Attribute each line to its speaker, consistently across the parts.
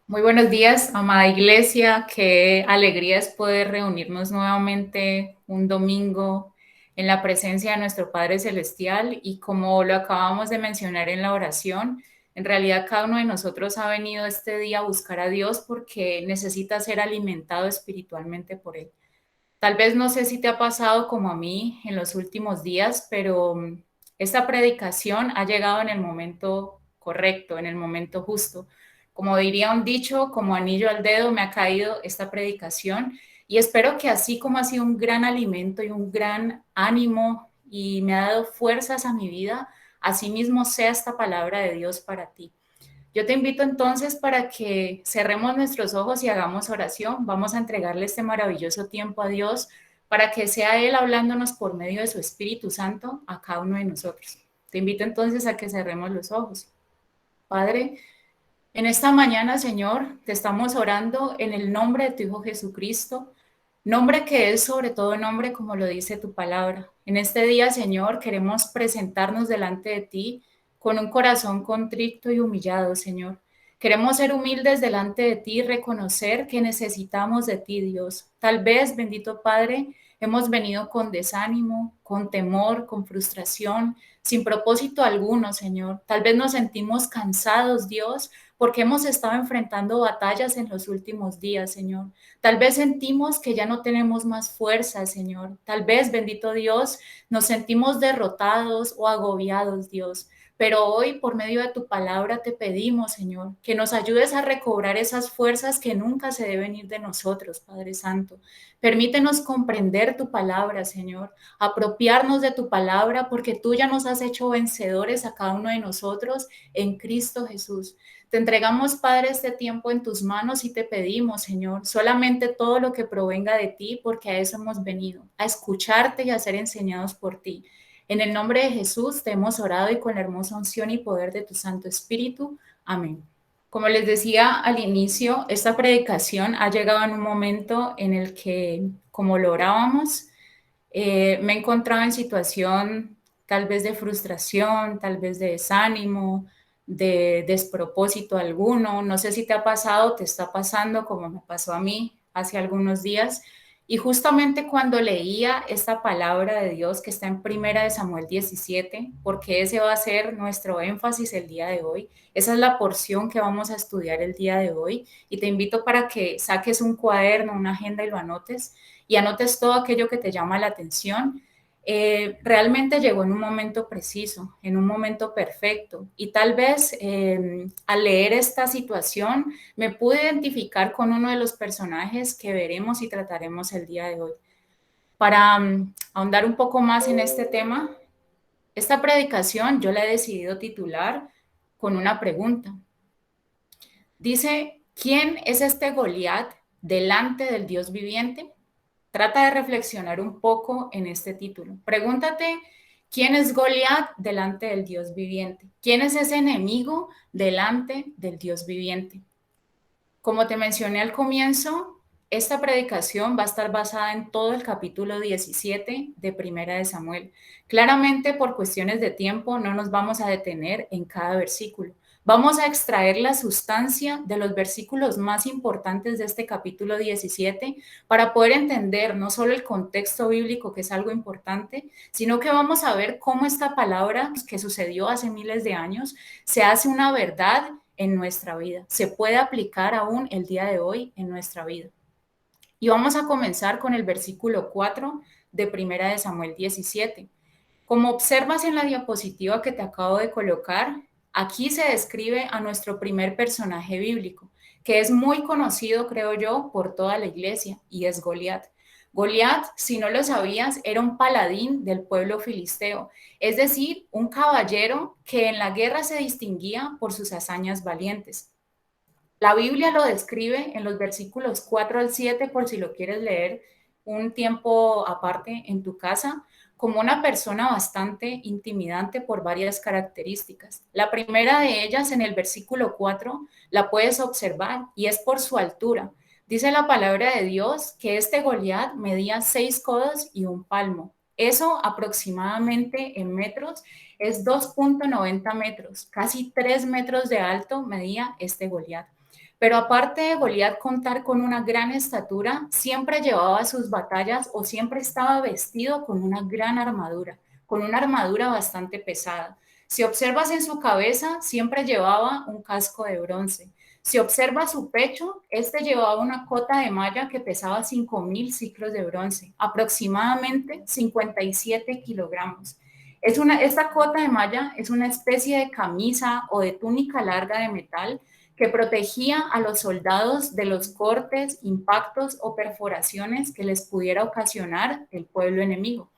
Speaker 1: Muy buenos días, amada iglesia. Qué alegría es poder reunirnos nuevamente un domingo en la presencia de nuestro Padre Celestial. Y como lo acabamos de mencionar en la oración, en realidad cada uno de nosotros ha venido este día a buscar a Dios porque necesita ser alimentado espiritualmente por Él. Tal vez no sé si te ha pasado como a mí en los últimos días, pero esta predicación ha llegado en el momento correcto, en el momento justo. Como diría un dicho, como anillo al dedo me ha caído esta predicación y espero que así como ha sido un gran alimento y un gran ánimo y me ha dado fuerzas a mi vida, así mismo sea esta palabra de Dios para ti. Yo te invito entonces para que cerremos nuestros ojos y hagamos oración. Vamos a entregarle este maravilloso tiempo a Dios para que sea Él hablándonos por medio de su Espíritu Santo a cada uno de nosotros. Te invito entonces a que cerremos los ojos. Padre, en esta mañana, Señor, te estamos orando en el nombre de tu Hijo Jesucristo, nombre que es sobre todo nombre como lo dice tu palabra. En este día, Señor, queremos presentarnos delante de ti con un corazón contrito y humillado, Señor. Queremos ser humildes delante de ti y reconocer que necesitamos de ti, Dios. Tal vez, bendito Padre, hemos venido con desánimo, con temor, con frustración, sin propósito alguno, Señor. Tal vez nos sentimos cansados, Dios, porque hemos estado enfrentando batallas en los últimos días, Señor. Tal vez sentimos que ya no tenemos más fuerza, Señor. Tal vez, bendito Dios, nos sentimos derrotados o agobiados, Dios. Pero hoy, por medio de tu palabra, te pedimos, Señor, que nos ayudes a recobrar esas fuerzas que nunca se deben ir de nosotros, Padre Santo. Permítenos comprender tu palabra, Señor, apropiarnos de tu palabra, porque tú ya nos has hecho vencedores a cada uno de nosotros en Cristo Jesús. Te entregamos, Padre, este tiempo en tus manos y te pedimos, Señor, solamente todo lo que provenga de ti, porque a eso hemos venido, a escucharte y a ser enseñados por ti. En el nombre de Jesús te hemos orado y con la hermosa unción y poder de tu Santo Espíritu. Amén. Como les decía al inicio, esta predicación ha llegado en un momento en el que, como lo orábamos, me he encontrado en situación tal vez de frustración, tal vez de desánimo, de despropósito alguno. No sé si te ha pasado, te está pasando como me pasó a mí hace algunos días. Y justamente cuando leía esta palabra de Dios que está en Primera de Samuel 17, porque ese va a ser nuestro énfasis el día de hoy, esa es la porción que vamos a estudiar el día de hoy y te invito para que saques un cuaderno, una agenda y lo anotes y anotes todo aquello que te llama la atención. Realmente llegó en un momento preciso, en un momento perfecto. Y tal vez al leer esta situación me pude identificar con uno de los personajes que veremos y trataremos el día de hoy. Para ahondar un poco más en este tema, esta predicación yo la he decidido titular con una pregunta. Dice, ¿quién es este Goliat delante del Dios viviente? Trata de reflexionar un poco en este título. Pregúntate, ¿quién es Goliat delante del Dios viviente? ¿Quién es ese enemigo delante del Dios viviente? Como te mencioné al comienzo, esta predicación va a estar basada en todo el capítulo 17 de Primera de Samuel. Claramente, por cuestiones de tiempo, no nos vamos a detener en cada versículo. Vamos a extraer la sustancia de los versículos más importantes de este capítulo 17 para poder entender no solo el contexto bíblico, que es algo importante, sino que vamos a ver cómo esta palabra que sucedió hace miles de años se hace una verdad en nuestra vida. Se puede aplicar aún el día de hoy en nuestra vida. Y vamos a comenzar con el versículo 4 de Primera de Samuel 17. Como observas en la diapositiva que te acabo de colocar, aquí se describe a nuestro primer personaje bíblico, que es muy conocido, creo yo, por toda la iglesia, y es Goliat. Goliat, si no lo sabías, era un paladín del pueblo filisteo, es decir, un caballero que en la guerra se distinguía por sus hazañas valientes. La Biblia lo describe en los versículos 4 al 7, por si lo quieres leer un tiempo aparte en tu casa, como una persona bastante intimidante por varias características. La primera de ellas en el versículo 4 la puedes observar y es por su altura. Dice la palabra de Dios que este Goliat medía 6 codos y un palmo. Eso aproximadamente en metros es 2,90 metros, casi 3 metros de alto medía este Goliat. Pero aparte de Goliat contar con una gran estatura, siempre llevaba sus batallas o siempre estaba vestido con una armadura bastante pesada. Si observas en su cabeza, siempre llevaba un casco de bronce. Si observas su pecho, este llevaba una cota de malla que pesaba 5.000 ciclos de bronce, aproximadamente 57 kilogramos. Esta cota de malla es una especie de camisa o de túnica larga de metal que protegía a los soldados de los cortes, impactos o perforaciones que les pudiera ocasionar el pueblo enemigo.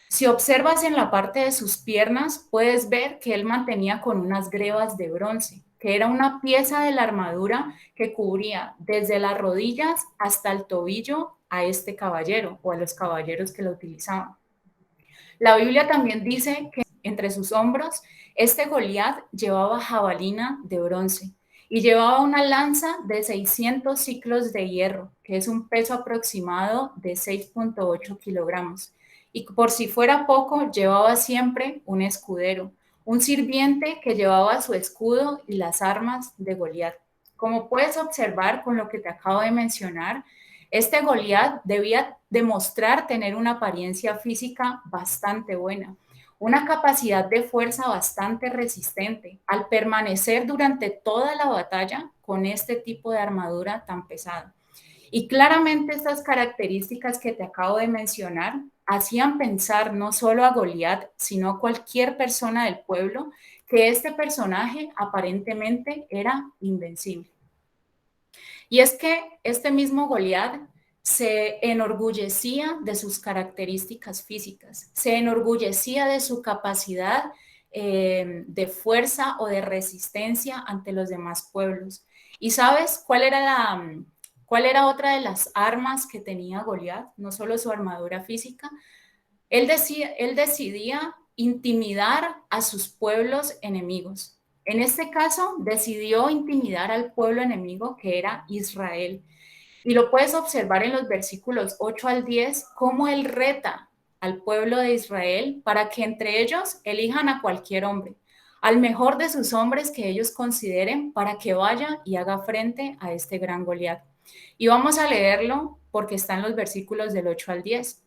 Speaker 1: Si observas en la parte de sus piernas, puedes ver que él mantenía con unas grebas de bronce, que era una pieza de la armadura que cubría desde las rodillas hasta el tobillo a este caballero o a los caballeros que lo utilizaban. La Biblia también dice que entre sus hombros este Goliat llevaba jabalina de bronce y llevaba una lanza de 600 ciclos de hierro, que es un peso aproximado de 6.8 kilogramos. Y por si fuera poco, llevaba siempre un escudero, un sirviente que llevaba su escudo y las armas de Goliat. Como puedes observar con lo que te acabo de mencionar, este Goliat debía demostrar tener una apariencia física bastante buena, una capacidad de fuerza bastante resistente, al permanecer durante toda la batalla con este tipo de armadura tan pesada. Y claramente estas características que te acabo de mencionar hacían pensar no solo a Goliat, sino a cualquier persona del pueblo que este personaje aparentemente era invencible. Y es que este mismo Goliat se enorgullecía de sus características físicas, se enorgullecía de su capacidad de fuerza o de resistencia ante los demás pueblos. ¿Y sabes cuál era otra de las armas que tenía Goliat? No solo su armadura física, él decidía intimidar a sus pueblos enemigos. En este caso, decidió intimidar al pueblo enemigo que era Israel. Y lo puedes observar en los versículos 8 al 10, cómo él reta al pueblo de Israel para que entre ellos elijan a cualquier hombre, al mejor de sus hombres que ellos consideren para que vaya y haga frente a este gran Goliat. Y vamos a leerlo porque está en los versículos del 8 al 10.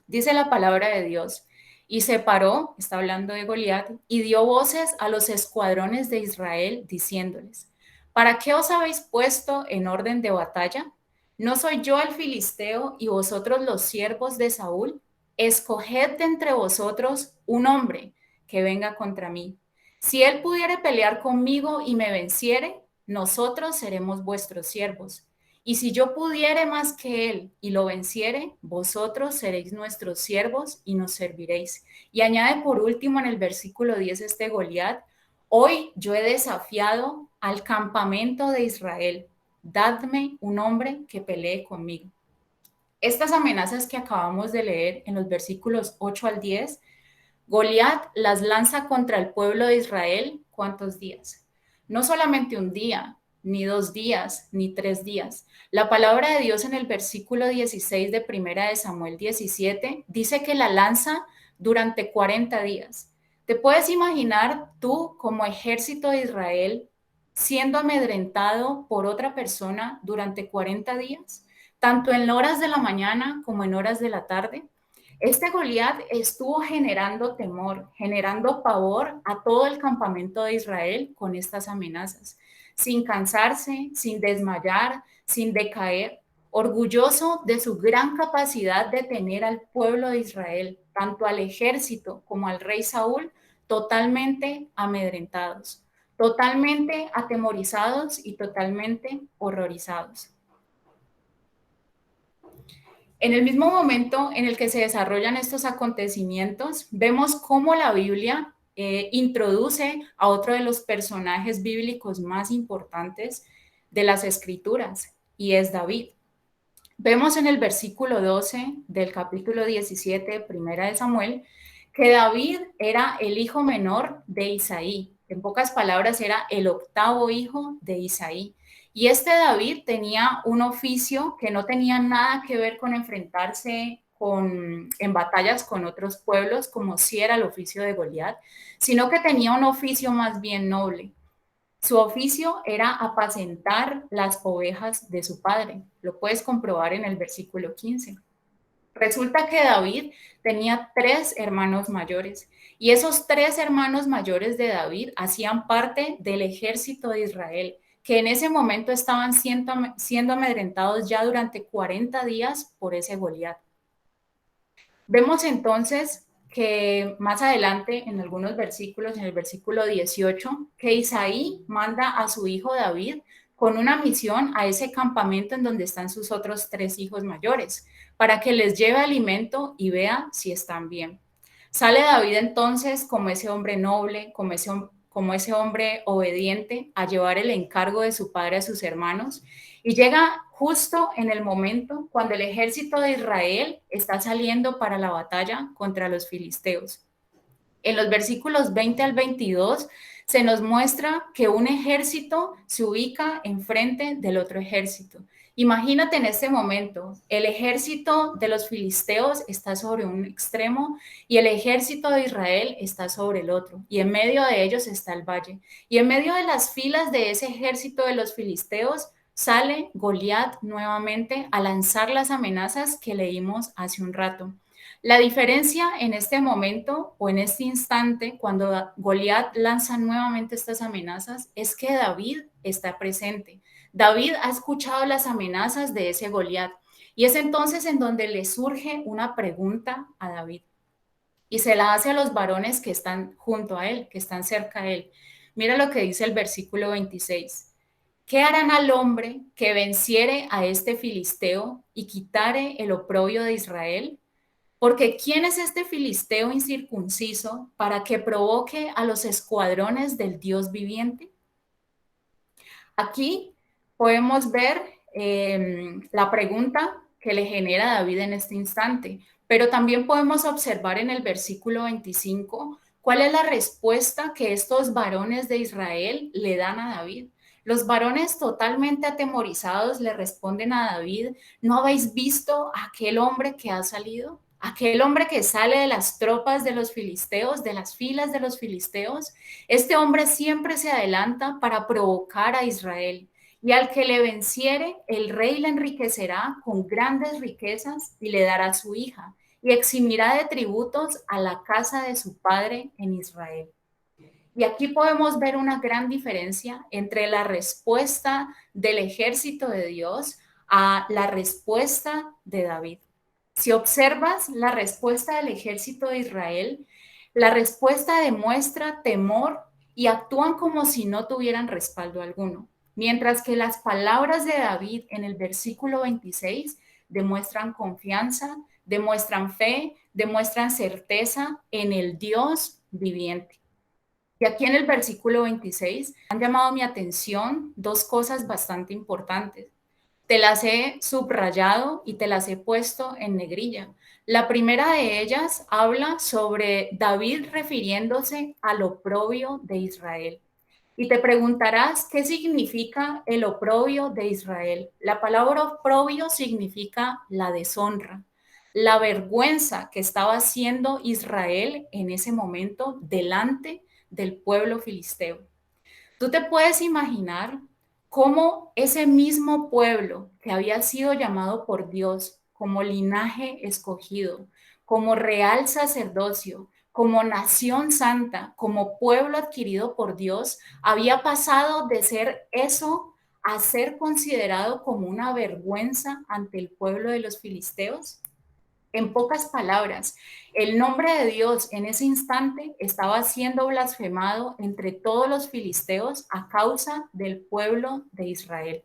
Speaker 1: Dice la palabra de Dios, y se paró, está hablando de Goliat, y dio voces a los escuadrones de Israel, diciéndoles, ¿para qué os habéis puesto en orden de batalla? ¿No soy yo el filisteo y vosotros los siervos de Saúl? Escoged de entre vosotros un hombre que venga contra mí. Si él pudiere pelear conmigo y me venciere, nosotros seremos vuestros siervos. Y si yo pudiere más que él y lo venciere, vosotros seréis nuestros siervos y nos serviréis. Y añade por último en el versículo 10 este Goliat, hoy yo he desafiado al campamento de Israel, dadme un hombre que pelee conmigo. Estas amenazas que acabamos de leer en los versículos 8 al 10, Goliat las lanza contra el pueblo de Israel, ¿cuántos días? No solamente un día, ni 2 días, ni 3 días. La palabra de Dios en el versículo 16 de Primera de Samuel 17 dice que la lanza durante 40 días. ¿Te puedes imaginar tú como ejército de Israel siendo amedrentado por otra persona durante 40 días? Tanto en horas de la mañana como en horas de la tarde. Este Goliat estuvo generando temor, generando pavor a todo el campamento de Israel con estas amenazas, sin cansarse, sin desmayar, sin decaer, orgulloso de su gran capacidad de tener al pueblo de Israel, tanto al ejército como al rey Saúl, totalmente amedrentados, totalmente atemorizados y totalmente horrorizados. En el mismo momento en el que se desarrollan estos acontecimientos, vemos cómo la Biblia introduce a otro de los personajes bíblicos más importantes de las Escrituras, y es David. Vemos en el versículo 12 del capítulo 17, primera de Samuel, que David era el hijo menor de Isaí. En pocas palabras, era el octavo hijo de Isaí. Y este David tenía un oficio que no tenía nada que ver con enfrentarse en batallas con otros pueblos, como si era el oficio de Goliat, sino que tenía un oficio más bien noble. Su oficio era apacentar las ovejas de su padre. Lo puedes comprobar en el versículo 15. Resulta que David tenía 3 hermanos mayores y esos 3 hermanos mayores de David hacían parte del ejército de Israel, que en ese momento estaban siendo amedrentados ya durante 40 días por ese Goliat. Vemos entonces que más adelante en algunos versículos, en el versículo 18, que Isaí manda a su hijo David con una misión a ese campamento en donde están sus otros 3 hijos mayores, para que les lleve alimento y vea si están bien. Sale David entonces como ese hombre noble, como ese hombre obediente a llevar el encargo de su padre a sus hermanos y llega justo en el momento cuando el ejército de Israel está saliendo para la batalla contra los filisteos. En los versículos 20 al 22 se nos muestra que un ejército se ubica enfrente del otro ejército. Imagínate en este momento, el ejército de los filisteos está sobre un extremo y el ejército de Israel está sobre el otro, y en medio de ellos está el valle. Y en medio de las filas de ese ejército de los filisteos sale Goliat nuevamente a lanzar las amenazas que leímos hace un rato. La diferencia en este momento o en este instante, cuando Goliat lanza nuevamente estas amenazas, es que David está presente. David ha escuchado las amenazas de ese Goliat y es entonces en donde le surge una pregunta a David y se la hace a los varones que están junto a él, que están cerca de él. Mira lo que dice el versículo 26. ¿Qué harán al hombre que venciere a este filisteo y quitare el oprobio de Israel? Porque ¿quién es este filisteo incircunciso para que provoque a los escuadrones del Dios viviente? Aquí podemos ver la pregunta que le genera David en este instante, pero también podemos observar en el versículo 25 cuál es la respuesta que estos varones de Israel le dan a David. Los varones totalmente atemorizados le responden a David: ¿no habéis visto a aquel hombre que ha salido? Aquel hombre que sale de las tropas de los filisteos, de las filas de los filisteos. Este hombre siempre se adelanta para provocar a Israel. Y al que le venciere, el rey le enriquecerá con grandes riquezas y le dará su hija, y eximirá de tributos a la casa de su padre en Israel. Y aquí podemos ver una gran diferencia entre la respuesta del ejército de Dios a la respuesta de David. Si observas la respuesta del ejército de Israel, la respuesta demuestra temor y actúan como si no tuvieran respaldo alguno, mientras que las palabras de David en el versículo 26 demuestran confianza, demuestran fe, demuestran certeza en el Dios viviente. Y aquí en el versículo 26 han llamado mi atención 2 cosas bastante importantes. Te las he subrayado y te las he puesto en negrilla. La primera de ellas habla sobre David refiriéndose al oprobio de Israel. Y te preguntarás qué significa el oprobio de Israel. La palabra oprobio significa la deshonra, la vergüenza que estaba haciendo Israel en ese momento delante del pueblo filisteo. Tú te puedes imaginar cómo ese mismo pueblo que había sido llamado por Dios como linaje escogido, como real sacerdocio, como nación santa, como pueblo adquirido por Dios, había pasado de ser eso a ser considerado como una vergüenza ante el pueblo de los filisteos. En pocas palabras, el nombre de Dios en ese instante estaba siendo blasfemado entre todos los filisteos a causa del pueblo de Israel.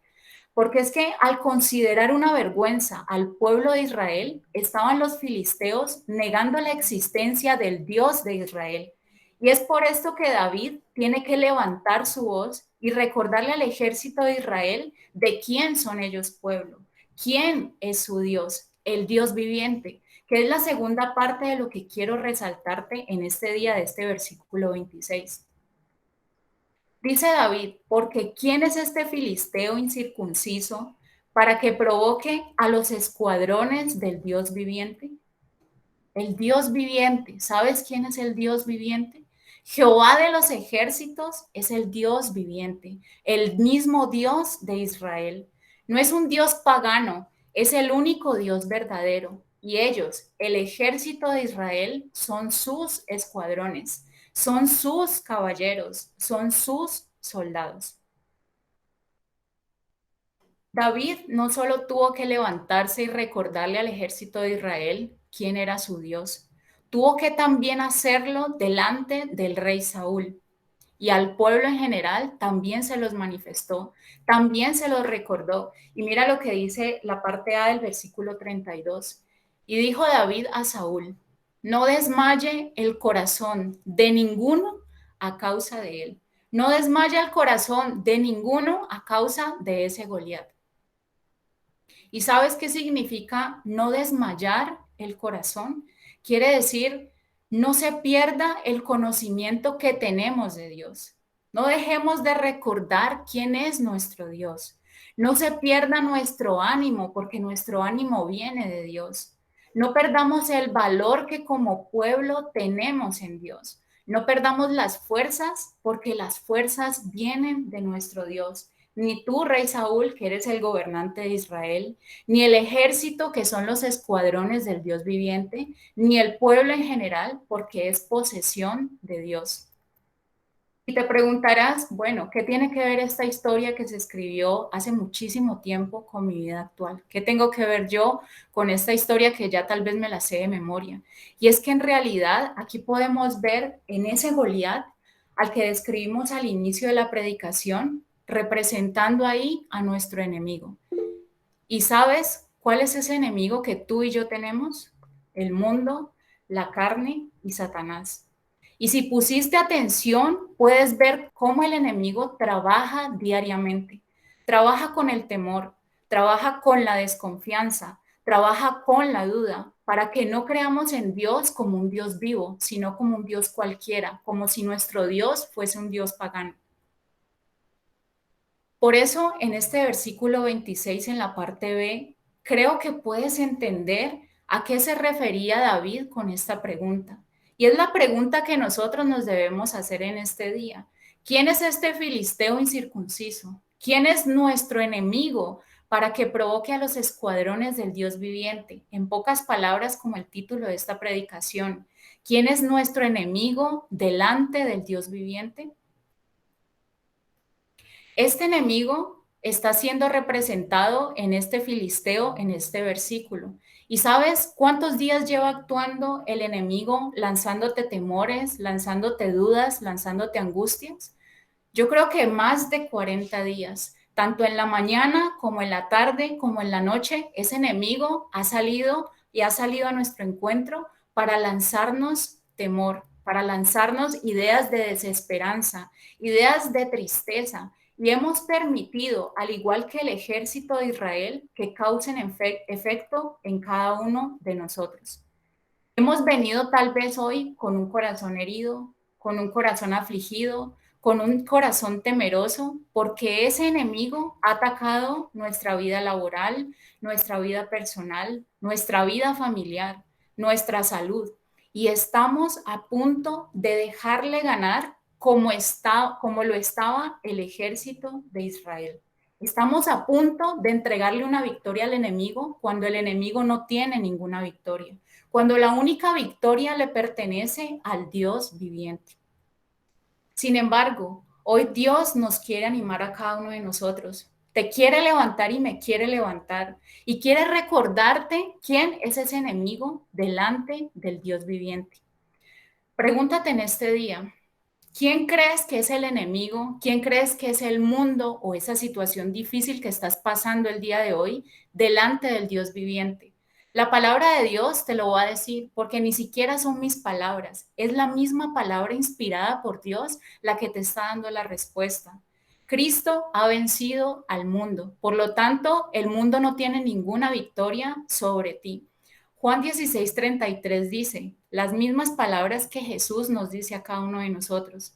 Speaker 1: Porque es que al considerar una vergüenza al pueblo de Israel, estaban los filisteos negando la existencia del Dios de Israel. Y es por esto que David tiene que levantar su voz y recordarle al ejército de Israel de quién son ellos pueblo, quién es su Dios, el Dios viviente, que es la segunda parte de lo que quiero resaltarte en este día de este versículo 26. Dice David: porque ¿quién es este filisteo incircunciso para que provoque a los escuadrones del Dios viviente? El Dios viviente, ¿sabes quién es el Dios viviente? Jehová de los ejércitos es el Dios viviente, el mismo Dios de Israel. No es un Dios pagano, es el único Dios verdadero. Y ellos, el ejército de Israel, son sus escuadrones, son sus caballeros, son sus soldados. David no solo tuvo que levantarse y recordarle al ejército de Israel quién era su Dios, tuvo que también hacerlo delante del rey Saúl. Y al pueblo en general también se los manifestó, también se los recordó. Y mira lo que dice la parte A del versículo 32. Y dijo David a Saúl, no desmaye el corazón de ninguno a causa de él. No desmaye el corazón de ninguno a causa de ese Goliat. ¿Y sabes qué significa no desmayar el corazón? Quiere decir, no se pierda el conocimiento que tenemos de Dios. No dejemos de recordar quién es nuestro Dios. No se pierda nuestro ánimo, porque nuestro ánimo viene de Dios. No perdamos el valor que como pueblo tenemos en Dios. No perdamos las fuerzas, porque las fuerzas vienen de nuestro Dios. Ni tú, rey Saúl, que eres el gobernante de Israel, ni el ejército, que son los escuadrones del Dios viviente, ni el pueblo en general, porque es posesión de Dios. Y te preguntarás, bueno, ¿qué tiene que ver esta historia que se escribió hace muchísimo tiempo con mi vida actual? ¿Qué tengo que ver yo con esta historia que ya tal vez me la sé de memoria? Y es que en realidad aquí podemos ver en ese Goliat al que describimos al inicio de la predicación, representando ahí a nuestro enemigo. ¿Y sabes cuál es ese enemigo que tú y yo tenemos? El mundo, la carne y Satanás. Y si pusiste atención, puedes ver cómo el enemigo trabaja diariamente. Trabaja con el temor, trabaja con la desconfianza, trabaja con la duda, para que no creamos en Dios como un Dios vivo, sino como un Dios cualquiera, como si nuestro Dios fuese un Dios pagano. Por eso, en este versículo 26, en la parte B, creo que puedes entender a qué se refería David con esta pregunta. Y es la pregunta que nosotros nos debemos hacer en este día. ¿Quién es este filisteo incircunciso? ¿Quién es nuestro enemigo para que provoque a los escuadrones del Dios viviente? En pocas palabras, como el título de esta predicación. ¿Quién es nuestro enemigo delante del Dios viviente? Este enemigo está siendo representado en este filisteo, en este versículo. ¿Y sabes cuántos días lleva actuando el enemigo, lanzándote temores, lanzándote dudas, lanzándote angustias? Yo creo que más de 40 días, tanto en la mañana como en la tarde, como en la noche, ese enemigo ha salido y ha salido a nuestro encuentro para lanzarnos temor, para lanzarnos ideas de desesperanza, ideas de tristeza. Y hemos permitido, al igual que el ejército de Israel, que causen efecto en cada uno de nosotros. Hemos venido tal vez hoy con un corazón herido, con un corazón afligido, con un corazón temeroso, porque ese enemigo ha atacado nuestra vida laboral, nuestra vida personal, nuestra vida familiar, nuestra salud. Y estamos a punto de dejarle ganar como lo estaba el ejército de Israel. Estamos a punto de entregarle una victoria al enemigo cuando el enemigo no tiene ninguna victoria, cuando la única victoria le pertenece al Dios viviente. Sin embargo, hoy Dios nos quiere animar a cada uno de nosotros. Te quiere levantar y me quiere levantar. Y quiere recordarte quién es ese enemigo delante del Dios viviente. Pregúntate en este día, ¿quién crees que es el enemigo? ¿Quién crees que es el mundo o esa situación difícil que estás pasando el día de hoy delante del Dios viviente? La palabra de Dios te lo va a decir porque ni siquiera son mis palabras. Es la misma palabra inspirada por Dios la que te está dando la respuesta. Cristo ha vencido al mundo. Por lo tanto, el mundo no tiene ninguna victoria sobre ti. Juan 16:33 dice las mismas palabras que Jesús nos dice a cada uno de nosotros.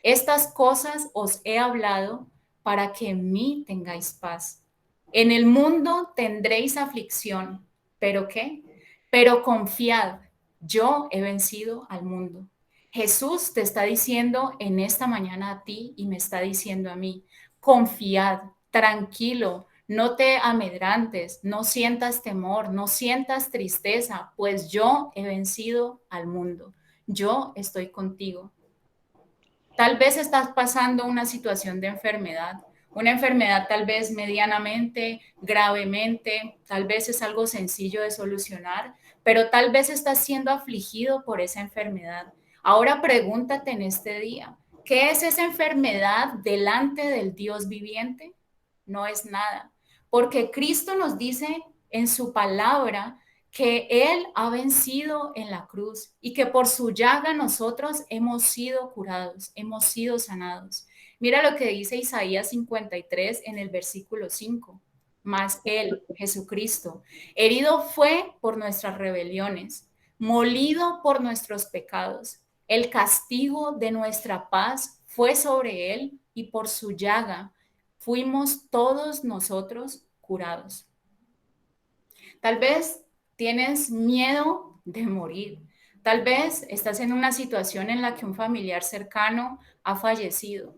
Speaker 1: Estas cosas os he hablado para que en mí tengáis paz. En el mundo tendréis aflicción, ¿pero qué? Pero confiad, yo he vencido al mundo. Jesús te está diciendo en esta mañana a ti y me está diciendo a mí, confiad, tranquilo, no te amedrantes, no sientas temor, no sientas tristeza, pues yo he vencido al mundo. Yo estoy contigo. Tal vez estás pasando una situación de enfermedad, una enfermedad tal vez medianamente, gravemente, tal vez es algo sencillo de solucionar, pero tal vez estás siendo afligido por esa enfermedad. Ahora pregúntate en este día, ¿qué es esa enfermedad delante del Dios viviente? No es nada, porque Cristo nos dice en su palabra que Él ha vencido en la cruz y que por su llaga nosotros hemos sido curados, hemos sido sanados. Mira lo que dice Isaías 53 en el versículo 5. Mas Él, Jesucristo, herido fue por nuestras rebeliones, molido por nuestros pecados. El castigo de nuestra paz fue sobre Él y por su llaga fuimos todos nosotros curados. Tal vez tienes miedo de morir. Tal vez estás en una situación en la que un familiar cercano ha fallecido.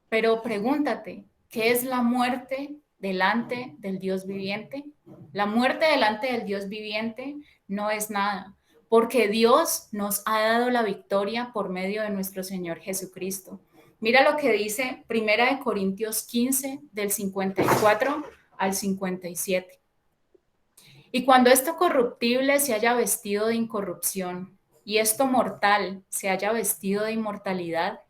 Speaker 1: Pero pregúntate, ¿qué es la muerte delante del Dios viviente? La muerte delante del Dios viviente no es nada, porque Dios nos ha dado la victoria por medio de nuestro Señor Jesucristo. Mira lo que dice Primera de Corintios 15 del 54 al 57. Y cuando esto corruptible se haya vestido de incorrupción y esto mortal se haya vestido de inmortalidad,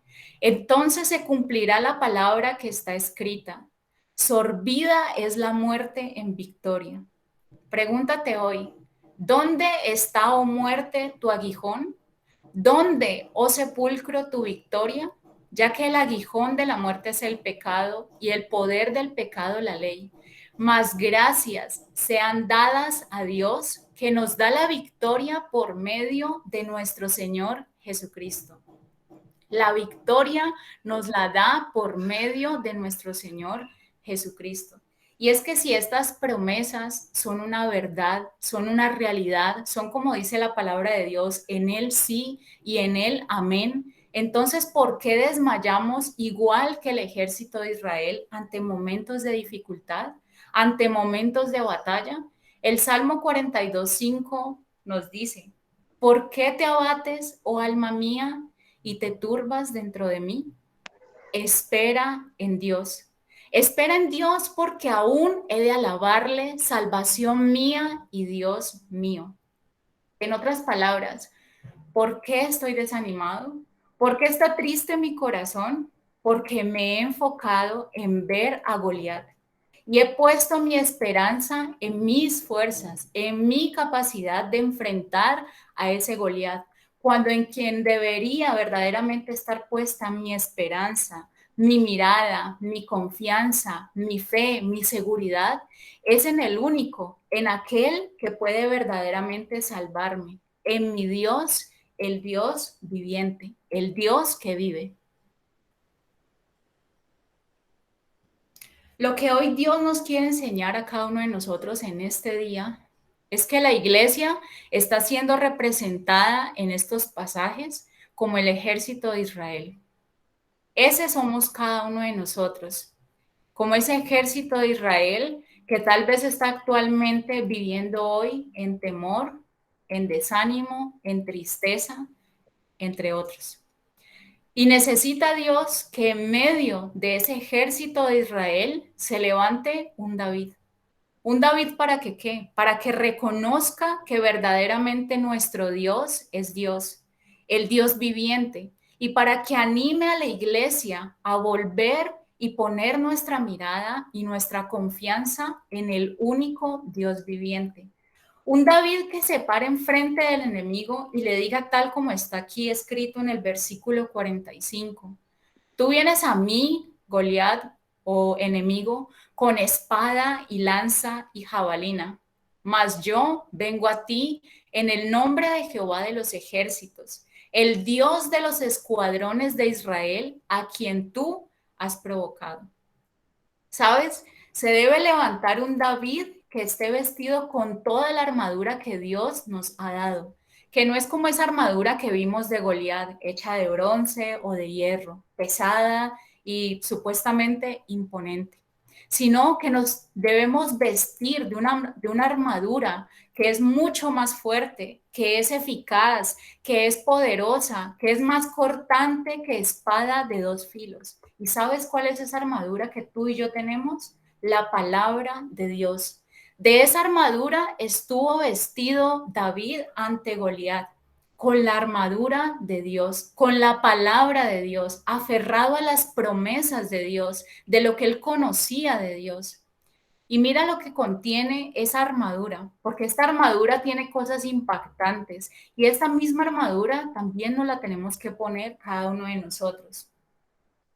Speaker 1: entonces se cumplirá la palabra que está escrita. Sorbida es la muerte en victoria. Pregúntate hoy, ¿dónde está, oh muerte, tu aguijón? ¿Dónde, oh sepulcro, tu victoria? Ya que el aguijón de la muerte es el pecado y el poder del pecado la ley. Mas gracias sean dadas a Dios que nos da la victoria por medio de nuestro Señor Jesucristo. La victoria nos la da por medio de nuestro Señor Jesucristo. Y es que si estas promesas son una verdad, son una realidad, son como dice la palabra de Dios, en Él sí y en Él amén, entonces ¿por qué desmayamos igual que el ejército de Israel ante momentos de dificultad, ante momentos de batalla? El Salmo 42:5 nos dice, ¿por qué te abates, oh alma mía, y te turbas dentro de mí? Espera en Dios. Espera en Dios porque aún he de alabarle, salvación mía y Dios mío. En otras palabras, ¿por qué estoy desanimado? ¿Por qué está triste mi corazón? Porque me he enfocado en ver a Goliat y he puesto mi esperanza en mis fuerzas, en mi capacidad de enfrentar a ese Goliat, cuando en quien debería verdaderamente estar puesta mi esperanza, mi mirada, mi confianza, mi fe, mi seguridad, es en el único, en aquel que puede verdaderamente salvarme, en mi Dios, el Dios viviente, el Dios que vive. Lo que hoy Dios nos quiere enseñar a cada uno de nosotros en este día es que la iglesia está siendo representada en estos pasajes como el ejército de Israel. Ese somos cada uno de nosotros, como ese ejército de Israel que tal vez está actualmente viviendo hoy en temor, en desánimo, en tristeza, entre otros. Y necesita Dios que en medio de ese ejército de Israel se levante un David. ¿Un David para que qué? Para que reconozca que verdaderamente nuestro Dios es Dios, el Dios viviente, y para que anime a la iglesia a volver y poner nuestra mirada y nuestra confianza en el único Dios viviente. Un David que se pare enfrente del enemigo y le diga tal como está aquí escrito en el versículo 45. Tú vienes a mí, Goliat o enemigo, con espada y lanza y jabalina, mas yo vengo a ti en el nombre de Jehová de los ejércitos, el Dios de los escuadrones de Israel, a quien tú has provocado. ¿Sabes? Se debe levantar un David que esté vestido con toda la armadura que Dios nos ha dado, que no es como esa armadura que vimos de Goliat, hecha de bronce o de hierro, pesada y supuestamente imponente, sino que nos debemos vestir de una armadura que es mucho más fuerte, que es eficaz, que es poderosa, que es más cortante que espada de dos filos. ¿Y sabes cuál es esa armadura que tú y yo tenemos? La palabra de Dios. De esa armadura estuvo vestido David ante Goliat, con la armadura de Dios, con la palabra de Dios, aferrado a las promesas de Dios, de lo que él conocía de Dios. Y mira lo que contiene esa armadura, porque esta armadura tiene cosas impactantes y esta misma armadura también nos la tenemos que poner cada uno de nosotros.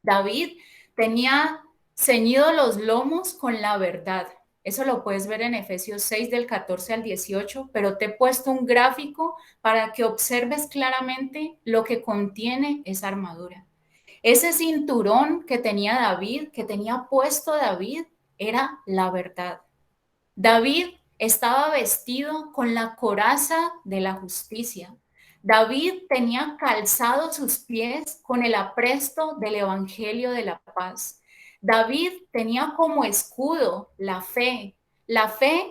Speaker 1: David tenía ceñido los lomos con la verdad. Eso lo puedes ver en Efesios 6 del 14 al 18, pero te he puesto un gráfico para que observes claramente lo que contiene esa armadura. Ese cinturón que tenía David, que tenía puesto David, era la verdad. David estaba vestido con la coraza de la justicia. David tenía calzado sus pies con el apresto del Evangelio de la paz. David tenía como escudo la fe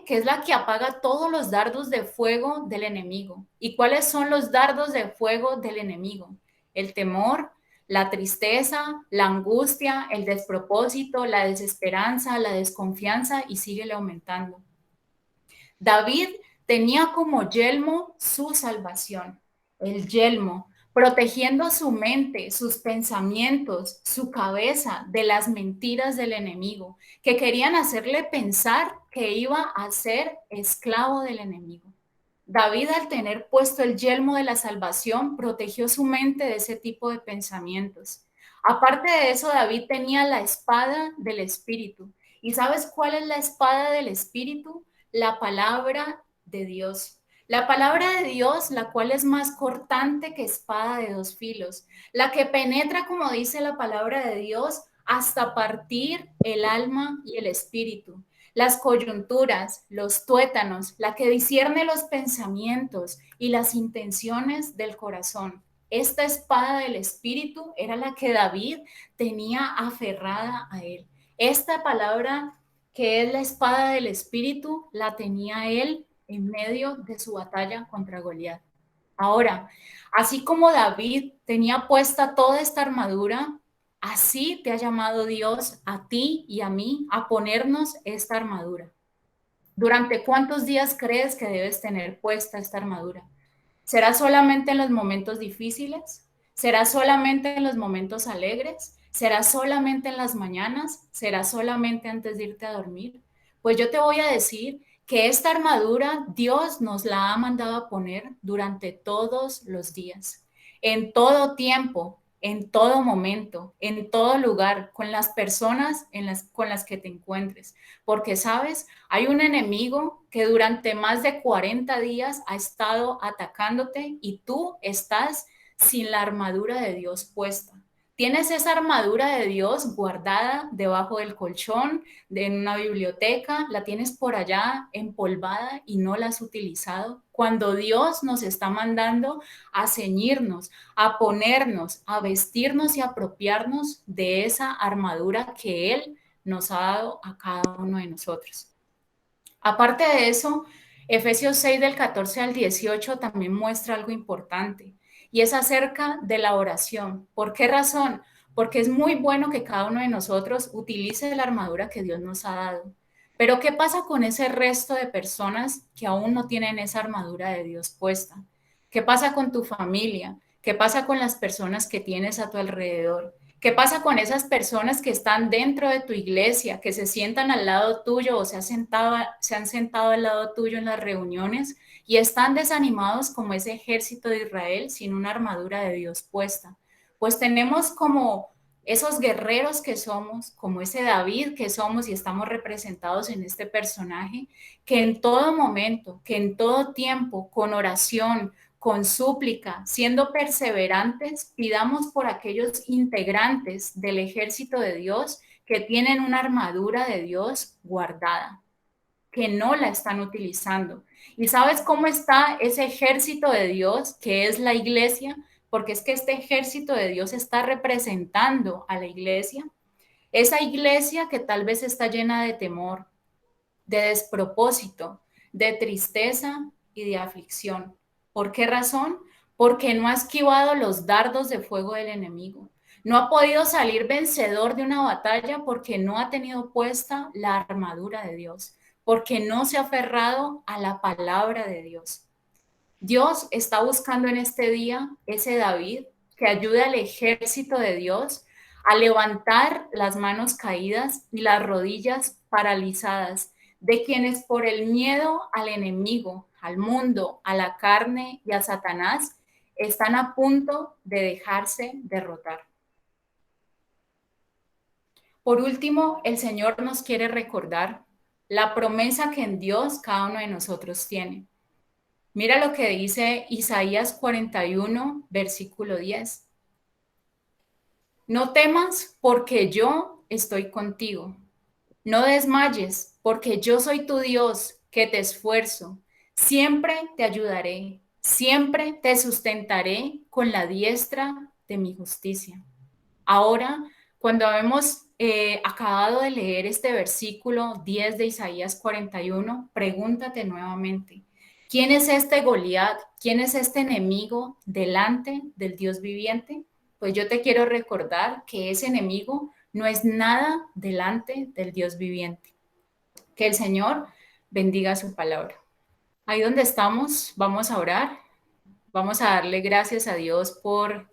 Speaker 1: que es la que apaga todos los dardos de fuego del enemigo. ¿Y cuáles son los dardos de fuego del enemigo? El temor, la tristeza, la angustia, el despropósito, la desesperanza, la desconfianza y síguele aumentando. David tenía como yelmo su salvación, el yelmo, protegiendo su mente, sus pensamientos, su cabeza de las mentiras del enemigo, que querían hacerle pensar que iba a ser esclavo del enemigo. David, al tener puesto el yelmo de la salvación, protegió su mente de ese tipo de pensamientos. Aparte de eso, David tenía la espada del Espíritu. ¿Y sabes cuál es la espada del Espíritu? La palabra de Dios. La palabra de Dios, la cual es más cortante que espada de dos filos, la que penetra, como dice la palabra de Dios, hasta partir el alma y el espíritu, las coyunturas, los tuétanos, la que discierne los pensamientos y las intenciones del corazón. Esta espada del espíritu era la que David tenía aferrada a él. Esta palabra que es la espada del espíritu la tenía él en medio de su batalla contra Goliat. Ahora, así como David tenía puesta toda esta armadura, así te ha llamado Dios a ti y a mí a ponernos esta armadura. ¿Durante cuántos días crees que debes tener puesta esta armadura? ¿Será solamente en los momentos difíciles? ¿Será solamente en los momentos alegres? ¿Será solamente en las mañanas? ¿Será solamente antes de irte a dormir? Pues yo te voy a decir que esta armadura Dios nos la ha mandado a poner durante todos los días, en todo tiempo, en todo momento, en todo lugar, con las personas con las que te encuentres. Porque, ¿sabes? Hay un enemigo que durante más de 40 días ha estado atacándote y tú estás sin la armadura de Dios puesta. Tienes esa armadura de Dios guardada debajo del colchón, en una biblioteca, la tienes por allá empolvada y no la has utilizado. Cuando Dios nos está mandando a ceñirnos, a ponernos, a vestirnos y apropiarnos de esa armadura que Él nos ha dado a cada uno de nosotros. Aparte de eso, Efesios 6 del 14 al 18 también muestra algo importante y es acerca de la oración. ¿Por qué razón? Porque es muy bueno que cada uno de nosotros utilice la armadura que Dios nos ha dado. Pero ¿qué pasa con ese resto de personas que aún no tienen esa armadura de Dios puesta? ¿Qué pasa con tu familia? ¿Qué pasa con las personas que tienes a tu alrededor? ¿Qué pasa con esas personas que están dentro de tu iglesia, que se sientan al lado tuyo o se han sentado al lado tuyo en las reuniones y están desanimados como ese ejército de Israel sin una armadura de Dios puesta? Pues tenemos como esos guerreros que somos, como ese David que somos y estamos representados en este personaje, que en todo momento, que en todo tiempo, con oración, con súplica, siendo perseverantes, pidamos por aquellos integrantes del ejército de Dios que tienen una armadura de Dios guardada. que no la están utilizando. ¿Y sabes cómo está ese ejército de Dios, que es la iglesia? Porque es que este ejército de Dios está representando a la iglesia. Esa iglesia que tal vez está llena de temor, de despropósito, de tristeza y de aflicción. ¿Por qué razón? Porque no ha esquivado los dardos de fuego del enemigo. No ha podido salir vencedor de una batalla porque no ha tenido puesta la armadura de Dios, porque no se ha aferrado a la palabra de Dios. Dios está buscando en este día ese David que ayude al ejército de Dios a levantar las manos caídas y las rodillas paralizadas de quienes por el miedo al enemigo, al mundo, a la carne y a Satanás están a punto de dejarse derrotar. Por último, el Señor nos quiere recordar la promesa que en Dios cada uno de nosotros tiene. Mira lo que dice Isaías 41, versículo 10. No temas porque yo estoy contigo. No desmayes porque yo soy tu Dios que te esfuerzo. Siempre te ayudaré. Siempre te sustentaré con la diestra de mi justicia. Ahora, cuando hemos acabado de leer este versículo 10 de Isaías 41, pregúntate nuevamente, ¿quién es este Goliat? ¿Quién es este enemigo delante del Dios viviente? Pues yo te quiero recordar que ese enemigo no es nada delante del Dios viviente. Que el Señor bendiga su palabra. Ahí donde estamos, vamos a orar, vamos a darle gracias a Dios por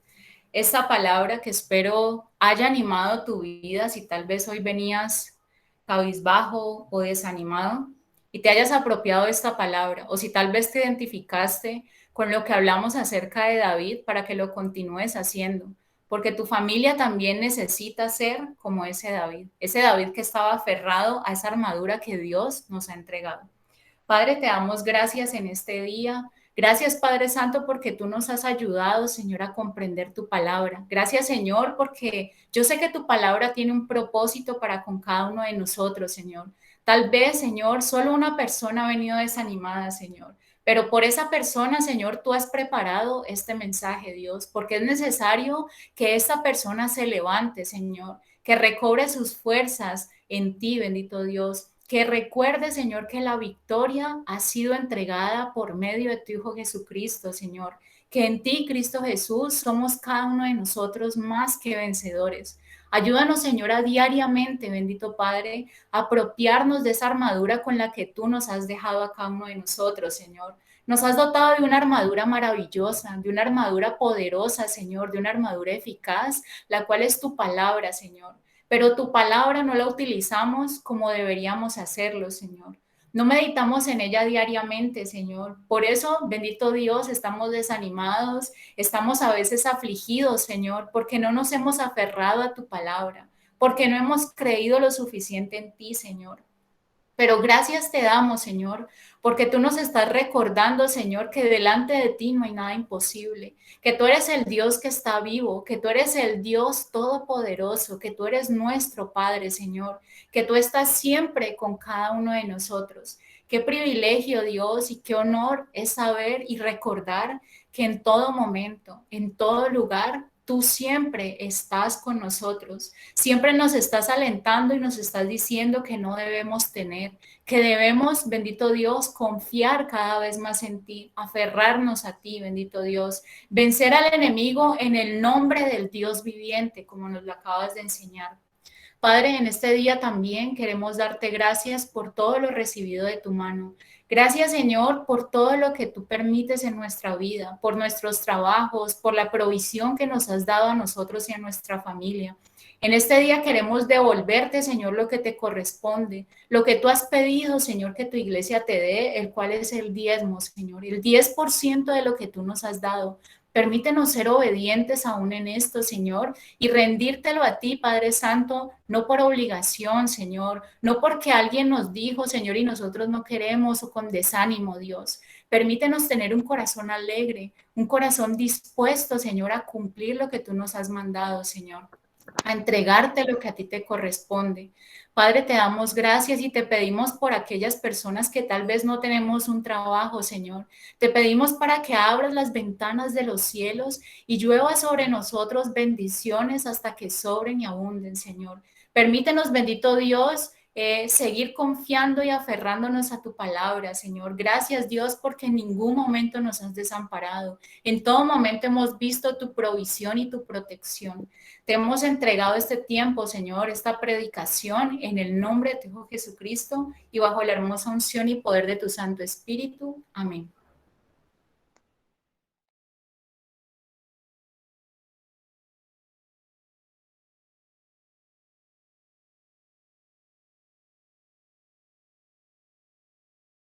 Speaker 1: esta palabra que espero haya animado tu vida, si tal vez hoy venías cabizbajo o desanimado y te hayas apropiado de esta palabra, o si tal vez te identificaste con lo que hablamos acerca de David para que lo continúes haciendo, porque tu familia también necesita ser como ese David que estaba aferrado a esa armadura que Dios nos ha entregado. Padre, te damos gracias en este día. Gracias, Padre Santo, porque tú nos has ayudado, Señor, a comprender tu palabra. Gracias, Señor, porque yo sé que tu palabra tiene un propósito para con cada uno de nosotros, Señor. Tal vez, Señor, solo una persona ha venido desanimada, Señor. Pero por esa persona, Señor, tú has preparado este mensaje, Dios, porque es necesario que esta persona se levante, Señor, que recobre sus fuerzas en ti, bendito Dios, que recuerde, Señor, que la victoria ha sido entregada por medio de tu Hijo Jesucristo, Señor. Que en ti, Cristo Jesús, somos cada uno de nosotros más que vencedores. Ayúdanos, Señor, a diariamente, bendito Padre, a apropiarnos de esa armadura con la que tú nos has dejado a cada uno de nosotros, Señor. Nos has dotado de una armadura maravillosa, de una armadura poderosa, Señor, de una armadura eficaz, la cual es tu palabra, Señor, pero tu palabra no la utilizamos como deberíamos hacerlo, Señor. No meditamos en ella diariamente, Señor. Por eso, bendito Dios, estamos desanimados, estamos a veces afligidos, Señor, porque no nos hemos aferrado a tu palabra, porque no hemos creído lo suficiente en ti, Señor. Pero gracias te damos, Señor, porque tú nos estás recordando, Señor, que delante de ti no hay nada imposible, que tú eres el Dios que está vivo, que tú eres el Dios todopoderoso, que tú eres nuestro Padre, Señor, que tú estás siempre con cada uno de nosotros. Qué privilegio, Dios, y qué honor es saber y recordar que en todo momento, en todo lugar, tú siempre estás con nosotros. Siempre nos estás alentando y nos estás diciendo que no debemos tener, que debemos, bendito Dios, confiar cada vez más en ti, aferrarnos a ti, bendito Dios, vencer al enemigo en el nombre del Dios viviente, como nos lo acabas de enseñar. Padre, en este día también queremos darte gracias por todo lo recibido de tu mano. Gracias, Señor, por todo lo que tú permites en nuestra vida, por nuestros trabajos, por la provisión que nos has dado a nosotros y a nuestra familia. En este día queremos devolverte, Señor, lo que te corresponde, lo que tú has pedido, Señor, que tu iglesia te dé, el cual es el diezmo, Señor, el 10% de lo que tú nos has dado. Permítenos ser obedientes aún en esto, Señor, y rendírtelo a ti, Padre Santo, no por obligación, Señor, no porque alguien nos dijo, Señor, y nosotros no queremos o con desánimo, Dios. Permítenos tener un corazón alegre, un corazón dispuesto, Señor, a cumplir lo que tú nos has mandado, Señor, a entregarte lo que a ti te corresponde. Padre, te damos gracias y te pedimos por aquellas personas que tal vez no tenemos un trabajo, Señor. Te pedimos para que abras las ventanas de los cielos y llueva sobre nosotros bendiciones hasta que sobren y abunden, Señor. Permítenos, bendito Dios, seguir confiando y aferrándonos a tu palabra, Señor. Gracias, Dios, porque en ningún momento nos has desamparado. En todo momento hemos visto tu provisión y tu protección. Te hemos entregado este tiempo, Señor, esta predicación en el nombre de tu Hijo Jesucristo y bajo la hermosa unción y poder de tu Santo Espíritu. Amén.